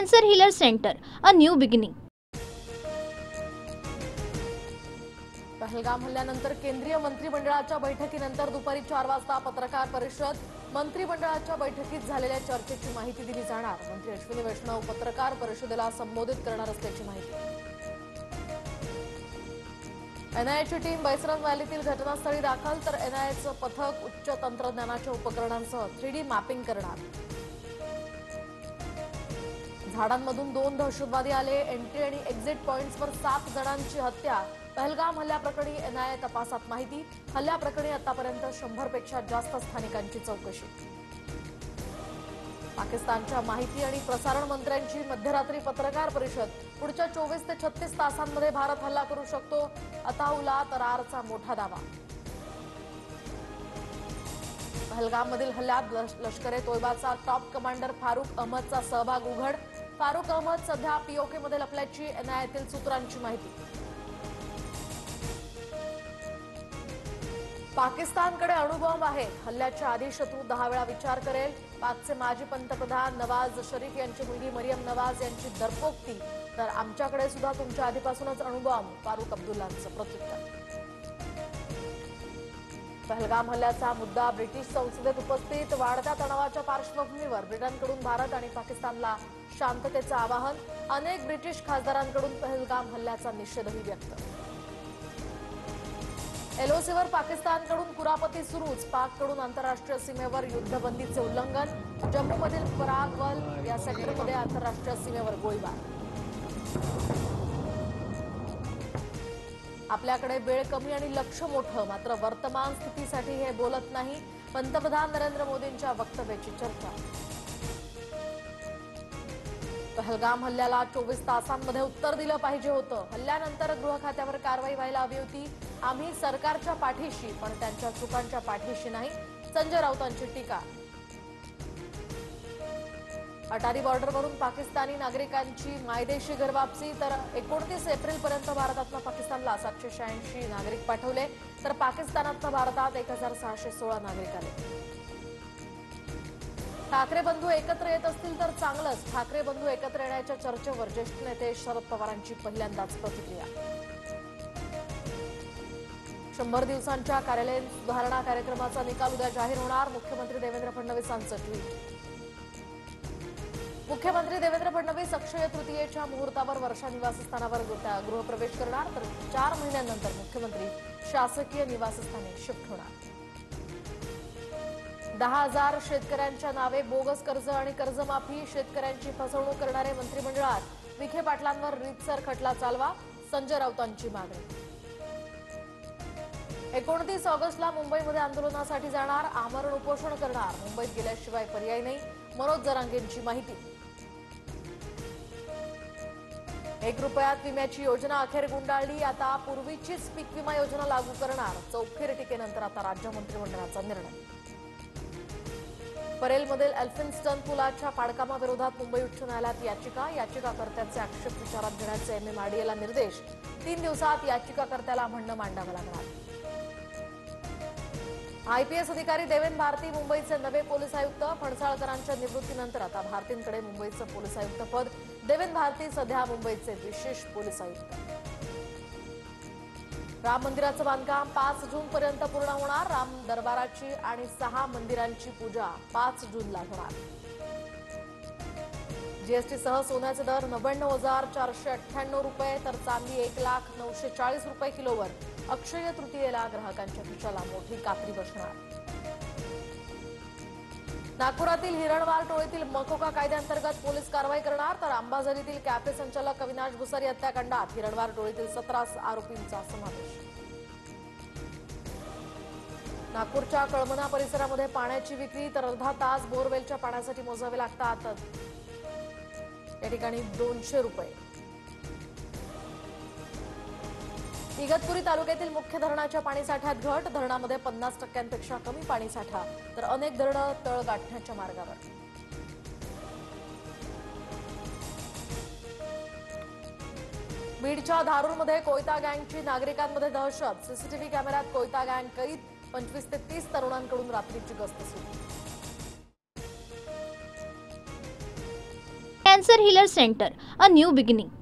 Cancer Healer Center, a new beginning. Pahalgam हल्ल्यानंतर केंद्रीय मंत्रिमंडळाच्या बैठकीनंतर दुपारी 4 वाजता पत्रकार परिषद। मंत्रिमंडळाच्या बैठकीत झालेल्या चर्चेची माहिती दिली जाणार। मंत्री अश्विनी वैष्णव पत्रकार परिषदेला संबोधित करणार असल्याची माहिती। एनआयएची टीम बैसरन व्हॅलीतील घटनास्थळी दाखल, तर एनआयएचं पथक उच्च तंत्रज्ञानाच्या उपकरणांसह 3D मॅपिंग करणार। झाडांमधून 2 दहशतवादी आले, एंट्री आणि एक्झिट पॉइंट्सवर 7 जणांची हत्या। पहलगाम हल्ल्याप्रकरणी एनआयए तपासात माहिती। हल्ल्याप्रकरणी आतापर्यंत 100 पेक्षा जास्त स्थानिकांची चौकशी। पाकिस्तानच्या माहिती आणि प्रसारण मंत्र्यांची मध्यरात्री पत्रकार परिषद। पुढच्या 24 ते 36 तासांमध्ये भारत हल्ला करू शकतो, अताउल्ला तरारचा मोठा दावा। पहलगाममधील हल्ल्यात लष्कर-ए-तोयबाचा टॉप कमांडर फारुख अहमदचा सहभाग उघड। फारुख अहमद सध्या पीओकेमध्ये लपल्याची एनआयएतील सूत्रांची माहिती। पाकिस्तानकडे अणुबॉम्ब आहेत। हल्ल्याच्या आधी शत्रू 10 वेळा विचार करेल। पाकचे माजी पंतप्रधान नवाज शरीफ यांची मुलगी मरियम नवाज यांची दरपोक्ती, तर आमच्याकडे सुद्धा तुमच्या आधीपासूनच अणुबॉम्ब, फारुख अब्दुल्लांचं प्रत्युत्तर। पहलगाम हल्ल्याचा मुद्दा ब्रिटिश संसदेत उपस्थित। वाढत्या तणावाच्या पार्श्वभूमीवर ब्रिटनकडून भारत आणि पाकिस्तानला शांततेचं आवाहन। अनेक ब्रिटिश खासदारांकडून पहलगाम हल्ल्याचा निषेधही व्यक्त। एलओसीवर पाकिस्तानकडून कुरापती सुरूच। पाककडून आंतरराष्ट्रीय सीमेवर युद्धबंदीचे उल्लंघन। जम्मूमधील परागवल या सेक्टरमध्ये आंतरराष्ट्रीय सीमेवर गोळीबार। आपल्याकडे वेळ कमी आणि लक्ष मोठं, मात्र वर्तमान स्थितीसाठी हे बोलत नाही। पंतप्रधान नरेंद्र मोदींच्या वक्तव्याची चर्चा। पहलगाम हल्ल्याला 24 तासांमध्ये उत्तर दिलं पाहिजे होतं। हल्ल्यानंतर गृह खात्यावर कारवाई व्हायला हवी होती। आम्ही सरकारच्या पाठीशी, पण त्यांच्या चुकांच्या पाठीशी नाही। संजय राऊतांची टीका। अटारी बॉर्डरवरून पाकिस्तानी नागरिकांची मायदेशी घरवापसी, तर 29 एप्रिलपर्यंत भारतातून पाकिस्तानला 786 नागरिक पाठवले, तर पाकिस्तानातून भारतात 1616 नागरिक आले। ठाकरे बंधू एकत्र येत असतील तर चांगलंच। ठाकरे बंधू एकत्र येण्याच्या चर्चेवर ज्येष्ठ नेते शरद पवारांची पहिल्यांदाच प्रतिक्रिया। 100 दिवसांच्या कार्यालयीन सुधारणा कार्यक्रमाचा निकाल उद्या जाहीर होणार। मुख्यमंत्री देवेंद्र फडणवीसांचं ट्विट। मुख्यमंत्री देवेंद्र फडणवीस अक्षय तृतीयेच्या मुहूर्तावर वर्षा निवासस्थानावर गृहप्रवेश करणार, तर 4 महिन्यांनंतर मुख्यमंत्री शासकीय निवासस्थानी शिफ्ट होणार। 10,000 शेतकऱ्यांच्या नावे बोगस कर्ज आणि कर्जमाफी, शेतकऱ्यांची फसवणूक करणारे मंत्रिमंडळात। विखे पाटलांवर रीतसर खटला चालवा, संजय राऊतांची मागणी। 29 ऑगस्टला मुंबईमध्ये आंदोलनासाठी जाणार, आमरण उपोषण करणार। मुंबईत गेल्याशिवाय पर्याय नाही, मनोज जरांगेंची माहिती। 1 रुपयात विम्याची योजना अखेर गुंडाळली, आता पूर्वीचीच पीक विमा योजना लागू करणार। चौफेर टीकेनंतर आता राज्य मंत्रिमंडळाचा निर्णय। परेलमधील एल्फिन्स्टन पुलाच्या पाडकामाविरोधात मुंबई उच्च न्यायालयात याचिका। याचिकाकर्त्यांचे आक्षेप विचारात घेण्याचे MMRDAला निर्देश। 3 दिवसात याचिकाकर्त्याला म्हणणं मांडावं लागणार। आयपीएस अधिकारी देवेन भारती मुंबईचे नवे पोलीस आयुक्त। फणसाळकरांच्या निवृत्तीनंतर आता भारतींकडे मुंबईचं पोलीस आयुक्त पद। देवेन भारती सध्या मुंबईचे विशेष पोलीस आयुक्त। राम मंदिराचं बांधकाम 5 जूनपर्यंत पूर्ण होणार। राम दरबाराची आणि 6 मंदिरांची पूजा 5 जूनला होणार। जीएसटीसह सोन्याचे दर 99,498 रुपये, तर चांदी 1,09,40 रुपये किलोवर। अक्षय तृतीयेला ग्राहकांच्या खिशाला मोठी कात्री बसणार। नागपुरातील हिरणवार टोळीतील मकोका कायद्याअंतर्गत पोलीस कारवाई करणार, तर अंबाझरीतील कॅफे संचालक अविनाश भुसारी हत्याकांडात हिरणवार टोळीतील 17 आरोपींचा समावेश। नागपूरच्या कळमना परिसरामध्ये पाण्याची विक्री, तर अर्धा तास बोरवेलच्या पाण्यासाठी मोजावे लागतात। या ठिकाणी 200 रुपये। इगतपुरी तालुक्यातील मुख्य धरणाच्या पाणीसाठ्यात घट, धरणामध्ये 50% कमी पाणीसाठा, तर अनेक धरणं तळ गाठण्याच्या मार्गावर। बीडच्या धारूरमध्ये कोयता गँगची नागरिकांमध्ये दहशत। सीसीटीव्ही कॅमेऱ्यात कोयता गँग कैद, 25 ते 30 तरुणांकडून रात्रीची गस्त सुरू। Cancer Healer Center, a new beginning.